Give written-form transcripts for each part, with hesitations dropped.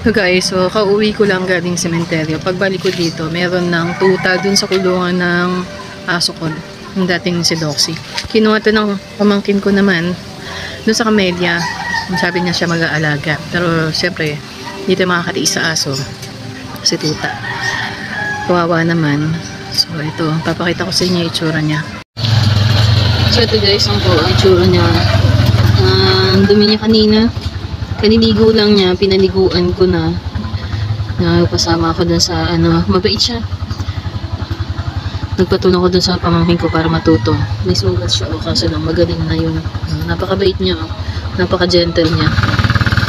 So guys, so kauwi ko lang galing sementeryo. Pagbalik ko dito, meron ng tuta dun sa kulungan ng aso ko, yung dating si Doxy. Kinuha to ng pamangkin ko naman dun sa Camellia. Sabi niya siya mag-aalaga. Pero syempre, dito makakatiis sa aso. Si tuta. Kawawa naman. So ito, papakita ko sa inyo yung itsura niya. So ito guys, ang itsura niya. Ang dumi niya kanina. Kaniligo lang niya, pinaliguan ko na. Pasama ako dun sa mabait siya. Nagpatulong ko dun sa pamangkin ko para matuto. May sugat siya kaso lang magaling na yun. Napakabait niya, napaka-gentle niya.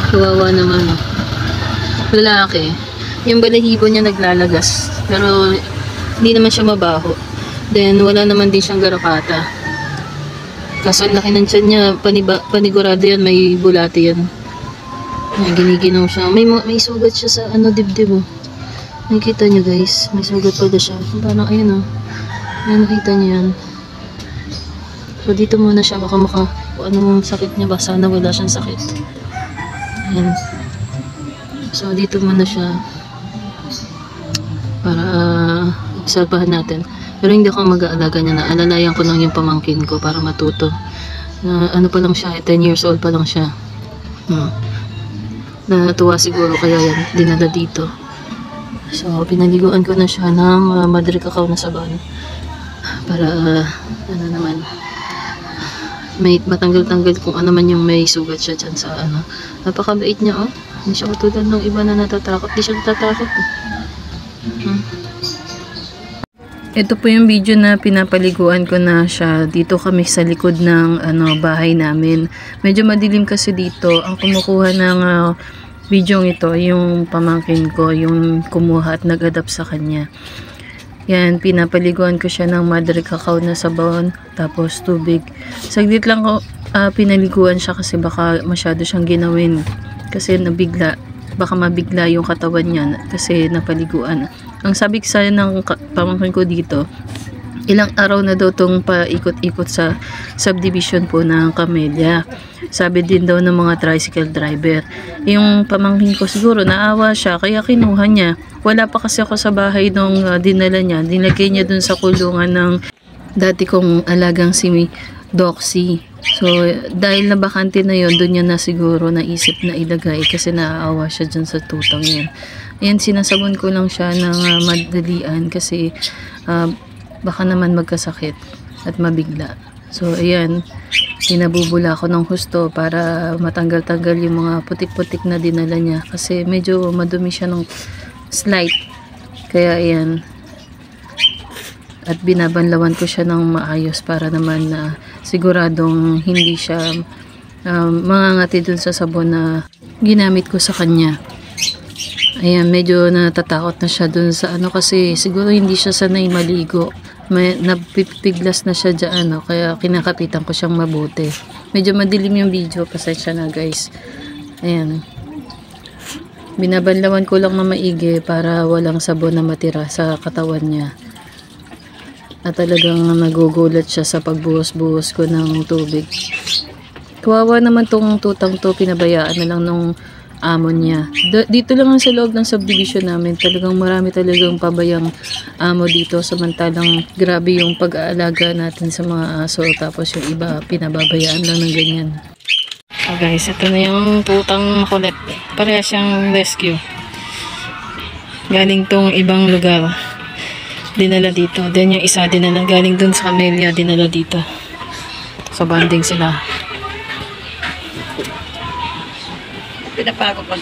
Kawawa naman. Lalaki. Yung balahibo niya naglalagas. Pero hindi naman siya mabaho. Then wala naman din siyang garapata. Kaso laki ng tiyan niya, panigurado yan, may bulati yan. Giniginaw siya. May sugat siya sa dibdib oh. Nakikita niyo guys, may sugat pala siya. Parang ayun oh. Ayan, nakita niyo yan. So dito muna siya, baka anong sakit niya ba? Sana wala siyang sakit. Ayan. So dito muna siya para obserbahan natin. Pero hindi ako mag-aalaga niya na. Alalayan ko lang yung pamangkin ko para matuto. Ano pa lang siya, 10 years old pa lang siya. Natuwa siguro kaya yan dinala dito. So pinaliguan ko na siya ng Madre Cacao na sabon para naman may matanggal-tanggal kung ano man yung may sugat siya dyan sa napakabait niya oh. Hindi siya katulad ng iba na natatakot. Hindi siya natatakot Ito po yung video na pinapaliguan ko na siya. Dito kami sa likod ng bahay namin. Medyo madilim kasi dito. Ang kumukuha ng video ito, yung pamangkin ko, yung kumuha at nag-adapt sa kanya. Yan, pinapaliguan ko siya ng Madre Cacao na sabon, tapos tubig. Saglit lang ko pinaliguan siya kasi baka masyado siyang ginawin. Kasi baka mabigla yung katawan niya kasi napaliguan. Ang sabi sa ng pamangkin ko dito, ilang araw na daw itong paikot-ikot sa subdivision po ng Camellia. Sabi din daw ng mga tricycle driver. Yung pamangkin ko siguro naawa siya kaya kinuha niya. Wala pa kasi ako sa bahay nung dinala niya. Dinagay niya dun sa kulungan ng dati kong alagang si Doxy. So dahil na bakante na yon, dun niya na siguro naisip na ilagay kasi naaawa siya dyan sa tutang niya. Ayan, sinasabon ko lang siya ng madalian kasi baka naman magkasakit at mabigla. So ayan, pinabubula ko ng husto para matanggal-tanggal yung mga putik-putik na dinala niya kasi medyo madumi siya ng slight. Kaya ayan, at binabanlawan ko siya ng maayos para naman na siguradong hindi siya mangangati dun sa sabon na ginamit ko sa kanya. Ayan, medyo natatakot na siya dun sa kasi siguro hindi siya sanay maligo. Napipiglas na siya dyan kaya kinakapitan ko siyang mabuti. Medyo madilim yung video, pasensya na guys. Ayan, binabanlawan ko lang na maigi para walang sabon na matira sa katawan niya. At talagang nagugulat siya sa pagbuhos-buhos ko ng tubig. Kawawa naman tong tutang to, pinabayaan na lang nung amo niya. Dito lang sa loob ng subdivision namin, talagang marami talagang pabayang amo dito, samantalang grabe yung pag-aalaga natin sa mga aso, tapos yung iba pinababayaan lang ng ganyan. So guys, ito na yung tutang makulit. Pareha siyang rescue. Galing tong ibang lugar, dinala dito. Then yung isa dinala galing dun sa Camellia, dinala dito. So banding sila. Pinapago pag